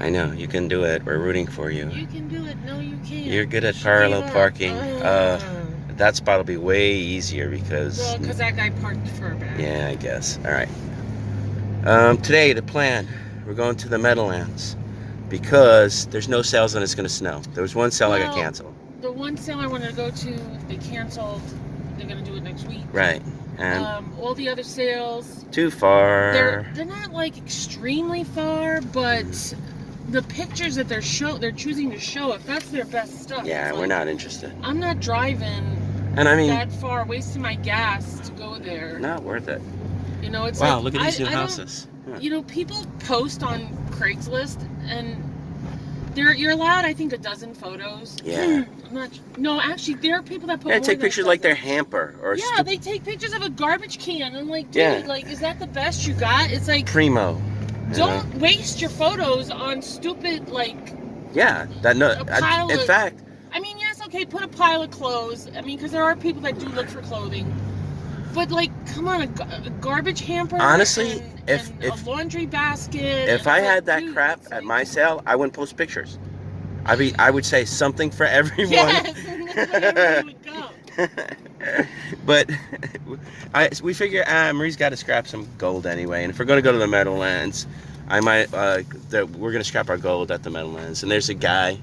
I know, you can do it. We're rooting for you. You can do it. No, you can't. You're good at parallel parking. That spot will be way easier because... Well, because that guy parked far back. Yeah, I guess. All right. Today, the plan, we're going to the Meadowlands because there's no sales and it's going to snow. There was one sale I got canceled. The one sale I wanted to go to, they canceled. They're going to do it next week. Right. And all the other sales... Too far. They're not, like, extremely far, but... The pictures that they're choosing to show, if that's their best stuff. Yeah, we're not interested. I'm not driving that far, wasting my gas to go there. Not worth it. You know, it's wow, look at these new houses. Yeah. You know, people post on Craigslist, and you're allowed, I think, 12 photos. Yeah. No, actually, there are people that post. Yeah, take pictures like their hamper or. Yeah, they take pictures of a garbage can, and like, dude, like, is that the best you got? It's like primo. Don't waste your photos on stupid, like... Yeah, in fact... I mean, yes, okay, put a pile of clothes. I mean, because there are people that do look for clothing. But, like, come on, a garbage hamper... Honestly, and a laundry basket... If I had that crap at my sale, I wouldn't post pictures. I would say something for everyone. Yes, and that's where we would go. But we figure Marie's got to scrap some gold anyway, and if we're going to go to the Meadowlands, I might we're going to scrap our gold at the Meadowlands, and there's a guy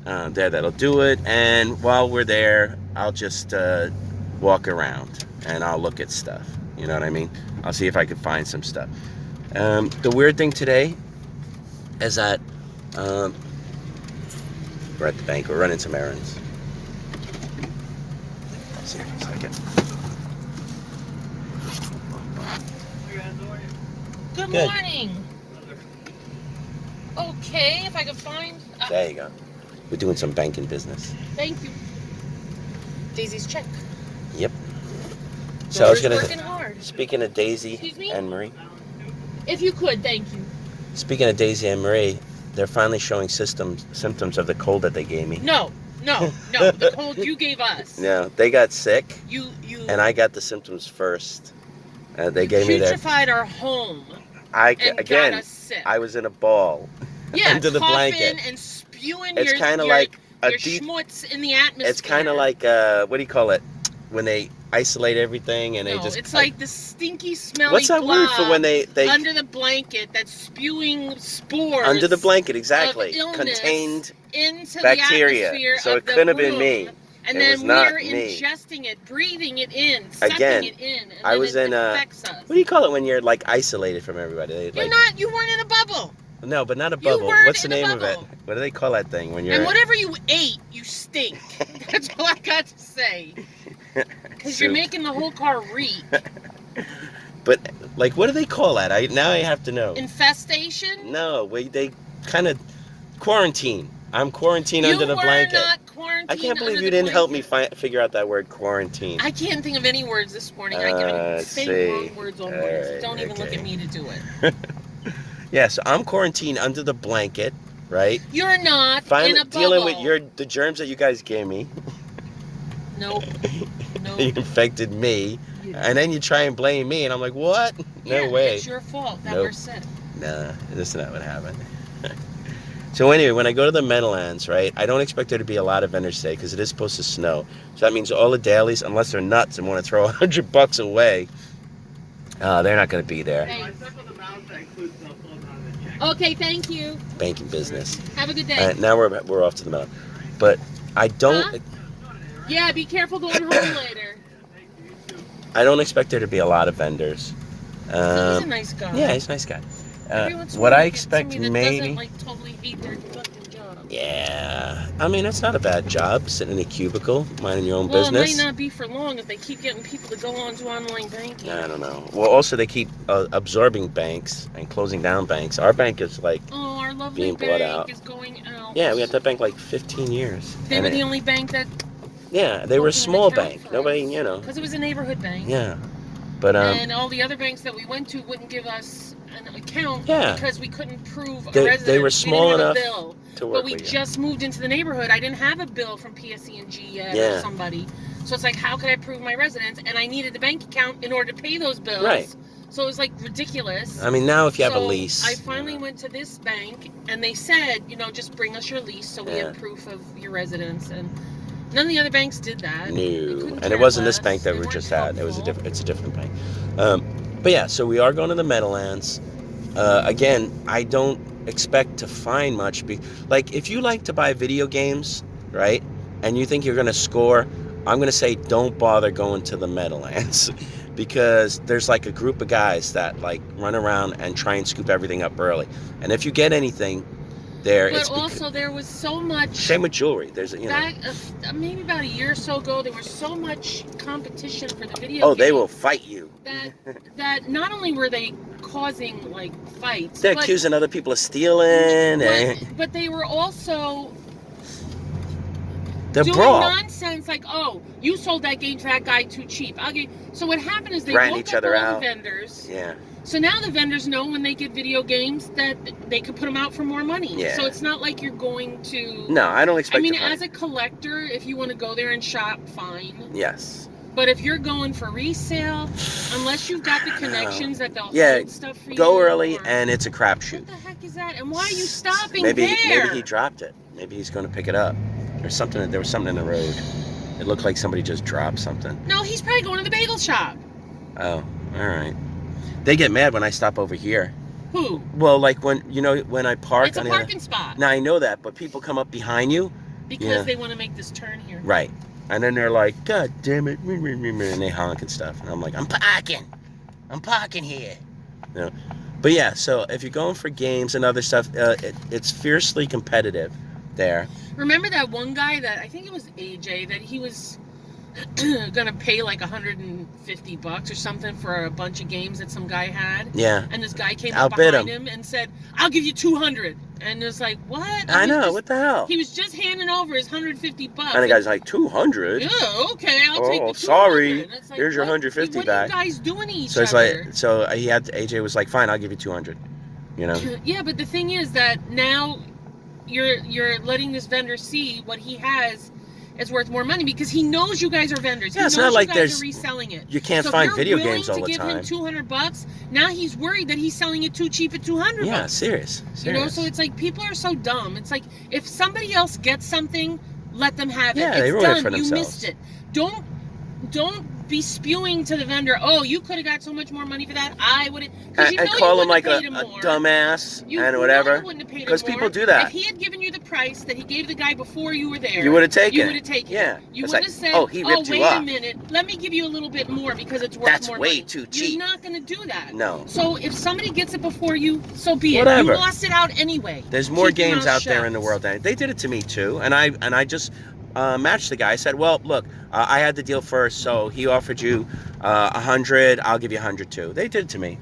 there that'll do it, and while we're there, I'll just walk around and I'll look at stuff. You know what I mean? I'll see if I can find some stuff. The weird thing today is that we're at the bank. We're running some errands. See if it's like it. Good morning. Okay, if I can find... There you go. We're doing some banking business. Thank you. Daisy's check. Yep. So I was gonna... Working hard. Speaking of Daisy and Marie. If you could, thank you. Speaking of Daisy and Marie, they're finally showing symptoms of the cold that they gave me. No, the cold you gave us. No, they got sick. You. And I got the symptoms first. They gave me their... Putrefied our home. Again, got us sick. I was in a ball. Yeah, under the blanket. And spewing it's kind of like a your schmutz in the atmosphere. It's kind of like what do you call it? When they isolate everything and they just... it's like the stinky, smelly What's that word for when they under the blanket that's spewing spores... Under the blanket, exactly. Contained into bacteria. The atmosphere so of it couldn't have been room. me. And it then was not we're me. ingesting it, breathing it in, sucking it in. And I was in affects us. What do you call it when you're like isolated from everybody? You weren't in a bubble. No, but not a bubble. What's the name of it? What do they call that thing when you're... And whatever you ate, you stink. That's all I got to say. Because you're making the whole car reek. But, like, what do they call that? Now I have to know. Infestation? No, they kind of quarantine. I'm quarantined under the blanket. You were not quarantined. I can't believe you didn't help me figure out that word, quarantine. I can't think of any words this morning. I say wrong words on words. Right, don't even look at me to do it. Yeah, so I'm quarantined under the blanket, right? You're not in a bubble. Dealing with the germs that you guys gave me. Nope. You infected me, and then you try and blame me, and I'm like, what? No way. It's your fault that we're sick. Nah, that's not what happened. So anyway, when I go to the Meadowlands, right, I don't expect there to be a lot of vendors today because it is supposed to snow. So that means all the dailies, unless they're nuts and want to throw $100 away, they're not going to be there. Okay, thank you. Banking business. Have a good day. Now we're off to the Meadowlands. But I don't... Huh? Yeah, be careful going home later. I don't expect there to be a lot of vendors. He's a nice guy. Yeah, he's a nice guy. What I expect maybe... Doesn't, like, totally hate their fucking job. Yeah. I mean, it's not a bad job, sitting in a cubicle, minding your own business. Well, it might not be for long if they keep getting people to go on to online banking. I don't know. Well, also, they keep absorbing banks and closing down banks. Our bank is, like, our lovely being bought out. is going out. Yeah, we had that bank, like, 15 years. They were the only bank that... Yeah, they were a small bank. Nobody, you know. Because it was a neighborhood bank. Yeah. But, and all the other banks that we went to wouldn't give us an account because we couldn't prove a residence. They were small enough to work but we just moved into the neighborhood. I didn't have a bill from PSE&G yet or somebody. So it's like, how could I prove my residence? And I needed the bank account in order to pay those bills. Right. So it was like ridiculous. I mean, now if you have a So lease. I finally went to this bank, and they said, you know, just bring us your lease so we Yeah. have proof of your residence. And none of the other banks did that. No, They couldn't and care it wasn't this less. bank that They we're weren't just at. It was helpful. it's a different bank. But yeah, so we are going to the Meadowlands. Again, I don't expect to find much. Like, if you like to buy video games, right, and you think you're going to score, I'm going to say don't bother going to the Meadowlands because there's like a group of guys that like run around and try and scoop everything up early. And if you get anything there, But it's also, there was so much. same with jewelry. There's, you know. Back, maybe about a year or so ago, there was so much competition for the video. Oh, game they will fight you. That not only were they causing like fights, They're but, accusing other people of stealing. but they were also The doing brawl. nonsense like, oh, you sold that game to that guy too cheap. So what happened is they Ratting woke each up other all out. the vendors. Yeah. So now the vendors know when they get video games that they could put them out for more money. Yeah. So it's not like you're going to. No, I don't expect. I mean, to find. as a collector, if you want to go there and shop, fine. Yes. But if you're going for resale, unless you've got the connections that they'll hold stuff for you. Go early, or, and it's a crapshoot. what the heck is that? And why are you stopping Maybe there? he dropped it. Maybe he's going to pick it up. There's something. There was something in the road. It looked like somebody just dropped something. No, he's probably going to the bagel shop. Oh, all right. They get mad when I stop over here. Who? Well, like when I park. It's a on parking spot. Now I know that, but people come up behind you. Because they want to make this turn here. Right. And then they're like, God damn it, and they honk and stuff. And I'm like, I'm parking here. You know? But yeah, so if you're going for games and other stuff, it's fiercely competitive there. Remember that one guy that, I think it was AJ, that he was gonna pay like $150 or something for a bunch of games that some guy had? Yeah. And this guy came up Outbid behind him and said, I'll give you $200. And it's like, what? I know, what the hell? He was just handing over his $150. And the guy's like, 200? Yeah, okay, I'll take the 200. Sorry. It's like, Here's your what? 150 What back. are you guys doing to each So it's other? like, so he had, AJ was like, fine, I'll give you 200. You know? Yeah, but the thing is that now you're letting this vendor see what he has is worth more money because he knows you guys are vendors. Yeah, he it's knows not like you guys there's are reselling it. You can't so find if video you're games all the willing time. to give him $200, now he's worried that he's selling it too cheap at $200. Yeah, serious. You know, so it's like people are so dumb. It's like if somebody else gets something, let them have it. Yeah, It's they ruin done. it for You themselves. missed it. Don't be spewing to the vendor, oh, you could have got so much more money for that. I wouldn't. And call him like a dumbass and whatever. Because people do that. If he had given you the price that he gave the guy before you were there, You would have taken it. You would have taken Yeah. it. You It's would like, have said, oh, he ripped you wait off. a minute, let me give you a little bit more because it's worth That's more way money. too cheap. You're not going to do that. No. So if somebody gets it before you, so be it. Whatever. You lost it out anyway. There's more Keep your games mouth out there shut. in the world. They did it to me too, and I just matched the guy. I said, well, look, I had the deal first, so he offered you 100. I'll give you 100 too. They did it to me.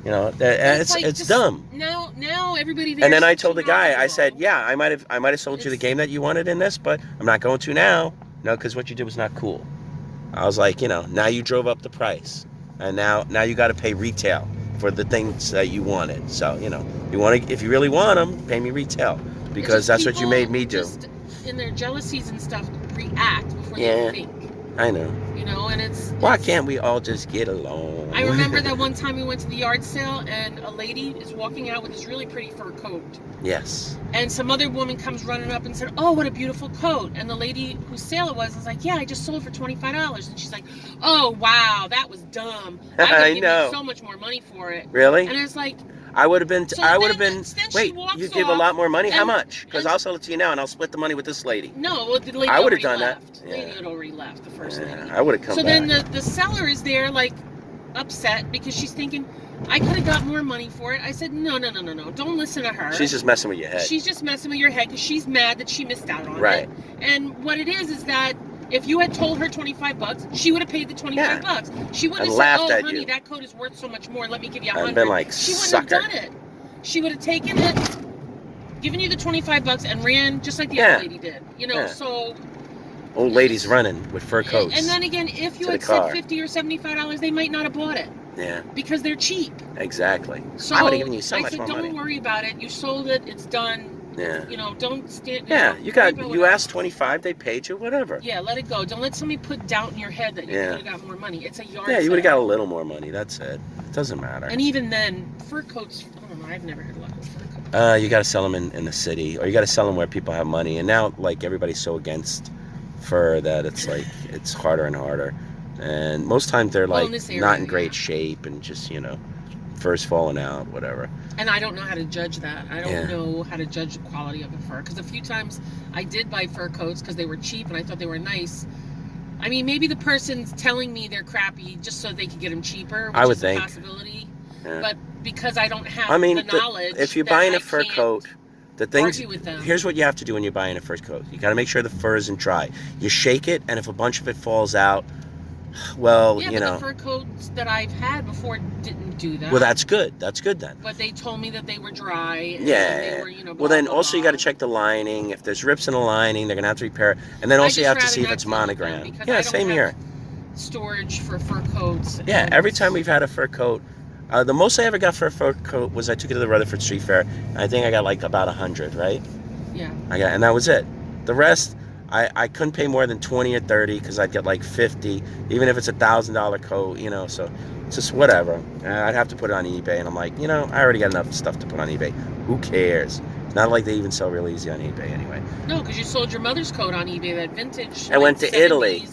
You know, it's like just- dumb. Now everybody there. And then is I told the so guy, I knowledgeable. said, yeah, I might have sold you the game that you wanted in this, but I'm not going to now. No, because what you did was not cool. I was like, you know, now you drove up the price, and now you got to pay retail for the things that you wanted. So you know, if you really want them, pay me retail because that's what you made me do. Just in their jealousies and stuff, react before they think. I know. You know, and Why can't we all just get along? I remember that one time we went to the yard sale and a lady is walking out with this really pretty fur coat. Yes. And some other woman comes running up and said, oh, what a beautiful coat. And the lady whose sale it was like, yeah, I just sold it for $25. And she's like, oh, wow, that was dumb. I I would give know. you so much more money for it. Really? And it's like, I would have been. So then she Wait, walks you give a off lot more money? How and- much? Because I'll sell it to you now, and I'll split the money with this lady. no, well, the lady I would've already done that. left. The lady Yeah. had already left, the first lady. I would have come So back. then the seller is there, like, upset because she's thinking, I could have got more money for it. I said, no. Don't listen to her. She's just messing with your head. She's just messing with your head because she's mad that she missed out on Right. it. And what it is that if you had told her $25, she would have paid the $25. She wouldn't And have laughed said, at oh, honey, you. that coat is worth so much more. Let me give you I'd $100. been like, she wouldn't sucker. have done it. She would have taken it, given you the $25 and ran just like the Yeah. other lady did. You know, Yeah. so... Old ladies running with fur coats. And then again, if you to had the said car. $50 or $75, they might not have bought it Yeah, because they're cheap. exactly. So I would have given you so I much said, more don't money. worry about it. You sold it. It's done. Yeah. You know, don't stand. Yeah, know, you worry about what asked 25, they paid you, whatever. Yeah, let it go. Don't let somebody put doubt in your head that you could have got more money. It's a yard sale. Yeah, you would have got a little more money. That's it. It doesn't matter. And even then, fur coats, I don't know, I've never had a lot of fur coats. You got to sell them in the city, or you got to sell them where people have money. And now, like, everybody's so against fur that it's like, it's harder and harder. And most times they're like not in great shape and just, you know, fur's falling out, whatever. And I don't know how to judge that. I don't know how to judge the quality of a fur. Because a few times I did buy fur coats because they were cheap and I thought they were nice. I mean, maybe the person's telling me they're crappy just so they could get them cheaper, which I would is think. A possibility. Yeah. But because I don't have the knowledge, if you're buying a fur coat, the things, with them. Here's what you have to do when you're buying a fur coat. You got to make sure the fur isn't dry. You shake it, and if a bunch of it falls out, well, you know. The fur coats that I've had before didn't do that. Well, that's good. That's good then. But they told me that they were dry. And yeah. They were, you know, well, then also you got to check the lining. If there's rips in the lining, they're gonna have to repair it. And then also you have to see if it's monogrammed. Yeah, same here. Storage for fur coats. Yeah, every time we've had a fur coat, the most I ever got for a fur coat was I took it to the Rutherford Street Fair. And I think I got like about 100, right? Yeah. And that was it. The rest, I couldn't pay more than 20 or 30 because I'd get like 50, even if it's $1,000 coat, you know. So it's just whatever. I'd have to put it on eBay, and I'm like, you know, I already got enough stuff to put on eBay. Who cares? It's not like they even sell real easy on eBay anyway. No, because you sold your mother's coat on eBay, that vintage. I went to 70s. Italy.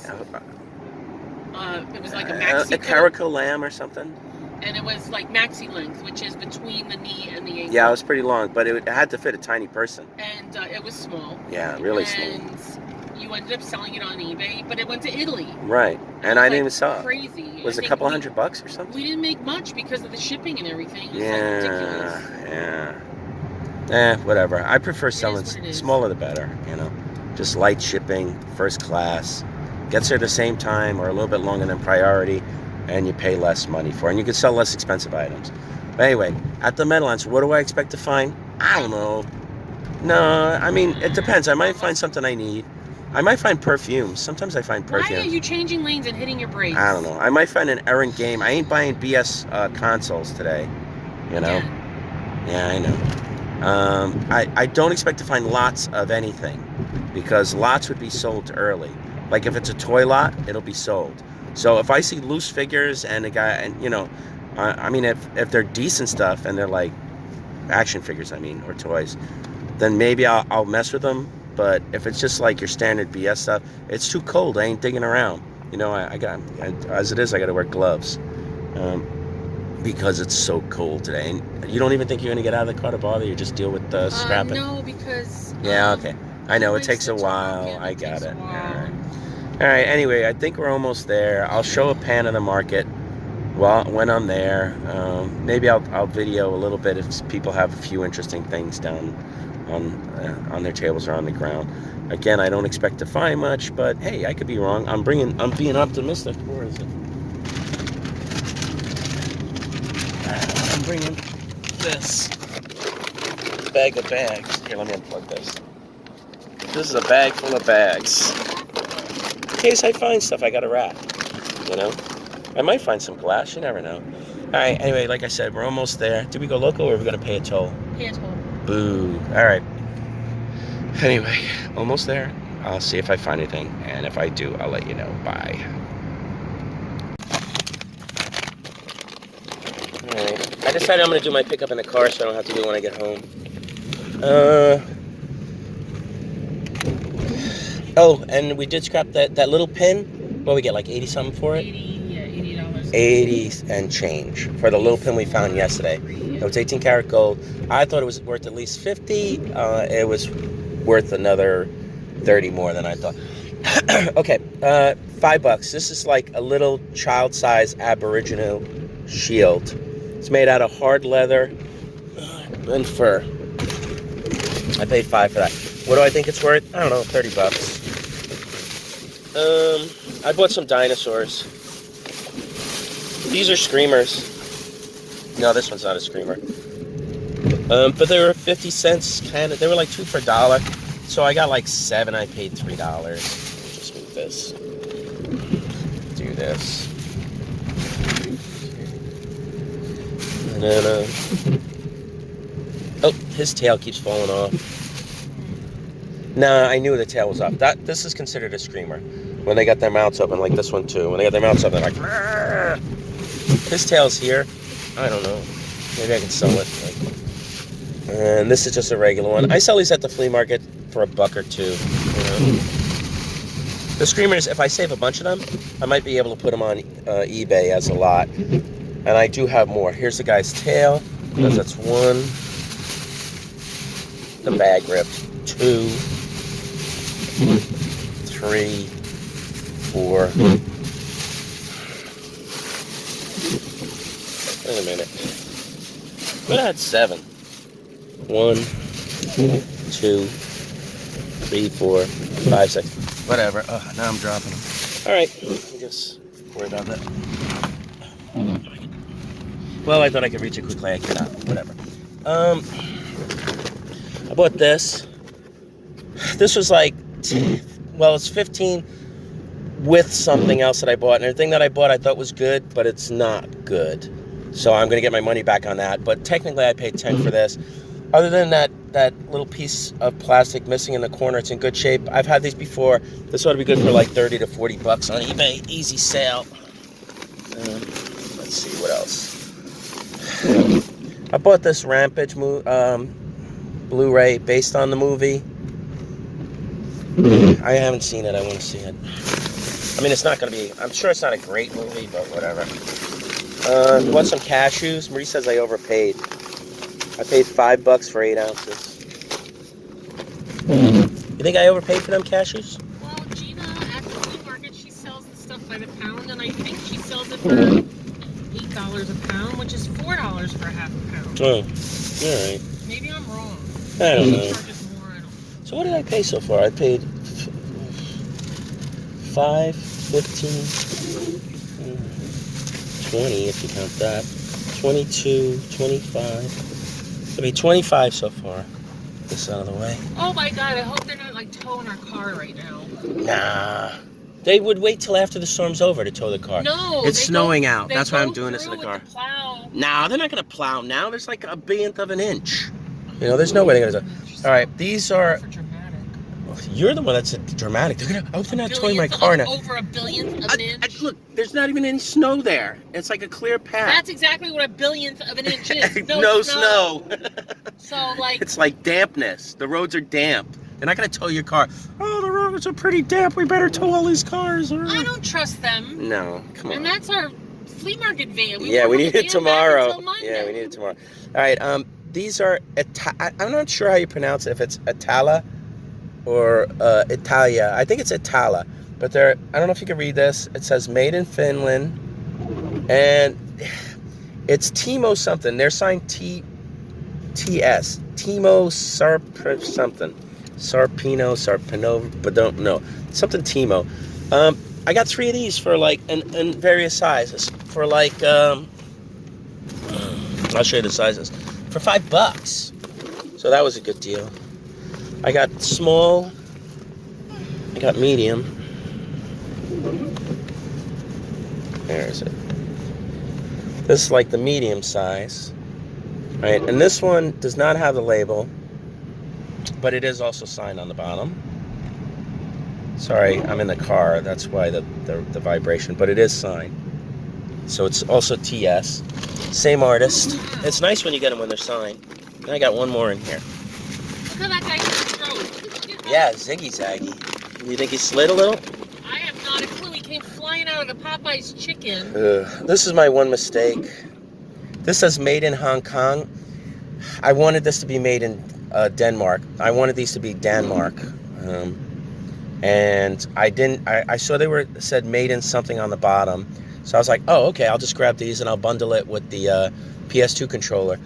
It was like a maxi a caraco lamb or something. And it was like maxi length, which is between the knee and the ankle. Yeah, it was pretty long, but it had to fit a tiny person. And it was small. Yeah, really small. And you ended up selling it on eBay, but it went to Italy. Right, and I didn't even sell it. Crazy. It was a couple $100 or something. We didn't make much because of the shipping and everything. It was like ridiculous. Yeah. Whatever. I prefer selling smaller the better. You know, just light shipping, first class. Gets there at the same time or a little bit longer than priority, and you pay less money for it. And you can sell less expensive items. But anyway, at the Meadowlands, what do I expect to find? I don't know. No, I mean, it depends. I might find something I need. I might find perfumes. Sometimes I find perfumes. Why are you changing lanes and hitting your brakes? I don't know. I might find an errant game. I ain't buying BS consoles today. You know? Yeah, I know. I don't expect to find lots of anything because lots would be sold early. Like if it's a toy lot, it'll be sold. So if I see loose figures and a guy, and you know, I mean, if they're decent stuff and they're like action figures, I mean, or toys, then maybe I'll mess with them. But if it's just like your standard BS stuff, it's too cold. I ain't digging around. You know, as it is, I got to wear gloves because it's so cold today. And you don't even think you're gonna get out of the car to bother. You just deal with the scrapping. No, because yeah, okay. I know it takes a while. I got it. All right. Anyway, I think we're almost there. I'll show a pan of the market when I'm there. Maybe I'll video a little bit if people have a few interesting things down on their tables or on the ground. Again, I don't expect to find much, but hey, I could be wrong. I'm being optimistic. Where is it? I'm bringing this bag of bags. Here, let me unplug this. This is a bag full of bags. In case I find stuff, I got to wrap. You know, I might find some glass. You never know. All right. Anyway, like I said, we're almost there. Did we go local, or are we gonna pay a toll? Pay a toll. Boo. All right. Anyway, almost there. I'll see if I find anything, and if I do, I'll let you know. Bye. All right. I decided I'm gonna do my pickup in the car, so I don't have to do it when I get home. Oh, and we did scrap that little pin. What we get, like 80 something for it? $80. 80 and change for the little pin we found yesterday. It was 18 karat gold. I thought it was worth at least 50. It was worth another 30 more than I thought. Okay, $5. This is like a little child-size Aboriginal shield. It's made out of hard leather and fur. I paid $5 for that. What do I think it's worth? I don't know, $30. I bought some dinosaurs. These are screamers. No, this one's not a screamer. But they were 50 cents, kind of. They were like 2 for $1. So I got like 7. I paid $3. Just move this. Do this. And then, oh, his tail keeps falling off. Nah, I knew the tail was off. This is considered a screamer. When they got their mouths open, like this one too. When they got their mouths open, they're like, "Rrr." His tail's here. I don't know. Maybe I can sell it. And this is just a regular one. I sell these at the flea market for $1 or $2. You know? The screamers, if I save a bunch of them, I might be able to put them on eBay as a lot. And I do have more. Here's the guy's tail. Because that's 1. The bag ripped. 2, 3, 4. Wait a minute. What had 7? 1, 2, 3, 4, 5, 6. Whatever. Oh, now I'm dropping them. All right. I guess worry about that. Well, I thought I could reach it quickly. I cannot. Whatever. I bought this. This was like, well, it's 15 with something else that I bought. And everything that I bought I thought was good, but it's not good. So I'm going to get my money back on that. But technically I paid 10 for this. Other than that little piece of plastic missing in the corner, it's in good shape. I've had these before. This ought to be good for like 30 to 40 bucks on eBay. Easy sale. Let's see what else. I bought this Rampage Blu-ray based on the movie. I haven't seen it. I want to see it. I mean, it's not going to be... I'm sure it's not a great movie, but whatever. Bought some cashews. Marie says I overpaid. I paid $5 for 8 ounces. You think I overpaid for them cashews? Well, Gina, at the flea market, she sells the stuff by the pound, and I think she sells it for $8 a pound, which is $4 for a half a pound. Oh, all right. Maybe I'm wrong. I don't know. So what did I pay so far? I paid 5, 15, 20 if you count that. 22, 25. I mean 25 so far. This out of the way. Oh my God! I hope they're not like towing our car right now. Nah. They would wait till after the storm's over to tow the car. No, it's snowing out. That's why I'm doing this in the with car. The plow. Nah, they're not gonna plow now. There's like a billionth of an inch. You know, there's no way they're gonna do. All right, these are. For dramatic. You're the one that's dramatic. They're gonna. I hope they're not towing my car now. Over a billionth of an inch. Look, there's not even any snow there. It's like a clear path. That's exactly what a billionth of an inch is. No snow. So like. It's like dampness. The roads are damp. They're not gonna tow your car. Oh, the roads are pretty damp. We better tow all these cars. I don't trust them. No, come on. And that's our flea market van. We need it tomorrow. Yeah, we need it tomorrow. All right. These are. I'm not sure how you pronounce it. If it's Iittala or Italia. I think it's Iittala. But they're. I don't know if you can read this. It says made in Finland, and it's Timo something. They're signed TS. Timo something. Sarpaneva, but don't know. Something Timo. I got 3 of these for like, in various sizes. For like, I'll show you the sizes. For $5. So that was a good deal. I got small. I got medium. Where is it? This is like the medium size. Right, and this one does not have the label, but it is also signed on the bottom. Sorry, I'm in the car. That's why the vibration, but it is signed. So it's also TS. Same artist. It's nice when you get them when they're signed. And I got one more in here. Look at that guy throat. Yeah, Ziggy Zaggy. You think he slid a little? I have not a clue. He came flying out of the Popeye's chicken. This is my one mistake. This says made in Hong Kong. I wanted this to be made in Denmark. I wanted these to be Denmark. And I didn't. I saw they said made in something on the bottom. So I was like, oh, okay, I'll just grab these and I'll bundle it with the PS2 controller.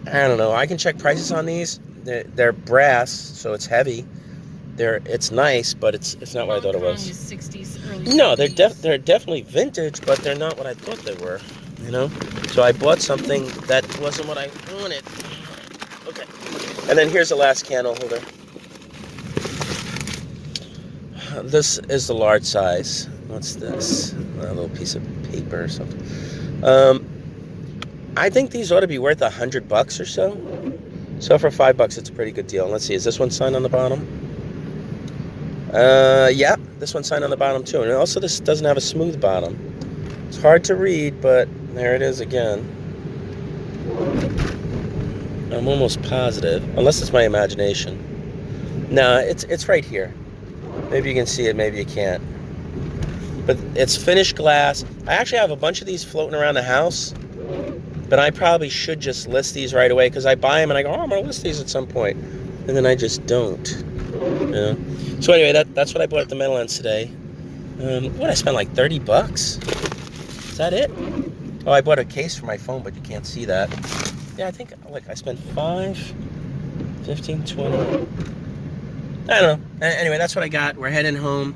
I don't know. I can check prices on these. They're brass, so it's heavy. It's nice, but it's not what I thought it was. 60s, early No, they're definitely vintage, but they're not what I thought they were. You know. So I bought something that wasn't what I wanted. Okay. And then here's the last candle holder. This is the large size. What's this? A little piece of paper or something. I think these ought to be worth $100 or so. So for $5, it's a pretty good deal. Let's see, is this one signed on the bottom? Yeah, this one's signed on the bottom too. And also this doesn't have a smooth bottom. It's hard to read, but there it is again. I'm almost positive, unless it's my imagination. No, it's right here. Maybe you can see it, maybe you can't. But it's finished glass. I actually have a bunch of these floating around the house, but I probably should just list these right away because I buy them and I go, oh, I'm going to list these at some point. And then I just don't. You know? So anyway, that's what I bought at the Meadowlands today. What, I spent like 30 bucks? Is that it? Oh, I bought a case for my phone, but you can't see that. Yeah, I think, look, I spent 5, 15, 20. I don't know. Anyway, that's what I got. We're heading home.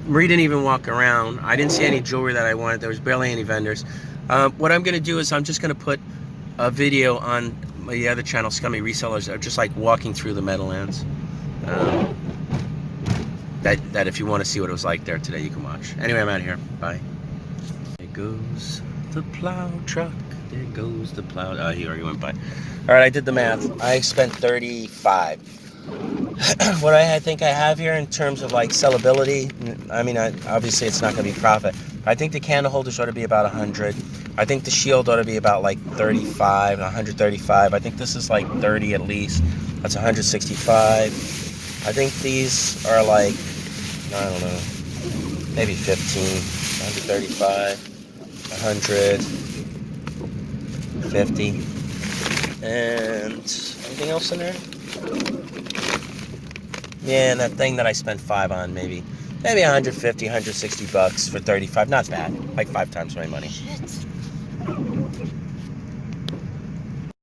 Marie didn't even walk around. I didn't see any jewelry that I wanted. There was barely any vendors. What I'm going to do is I'm just going to put a video on the other channel, Scummy Resellers, of just like walking through the Meadowlands. That if you want to see what it was like there today, you can watch. Anyway, I'm out of here. Bye. There goes the plow truck. There goes the plow. Oh, he already went by. All right, I did the math. I spent 35. What I think I have here in terms of like sellability, I mean, obviously it's not going to be profit. I think the candle holders ought to be about 100. I think the shield ought to be about like 35, 135. I think this is like 30 at least. That's 165. I think these are like, I don't know, maybe 15, 135, 100, 50, and anything else in there? Yeah, and that thing that I spent 5 on, maybe 150, 160 bucks for 35. Not bad. Like 5 times my money. Shit.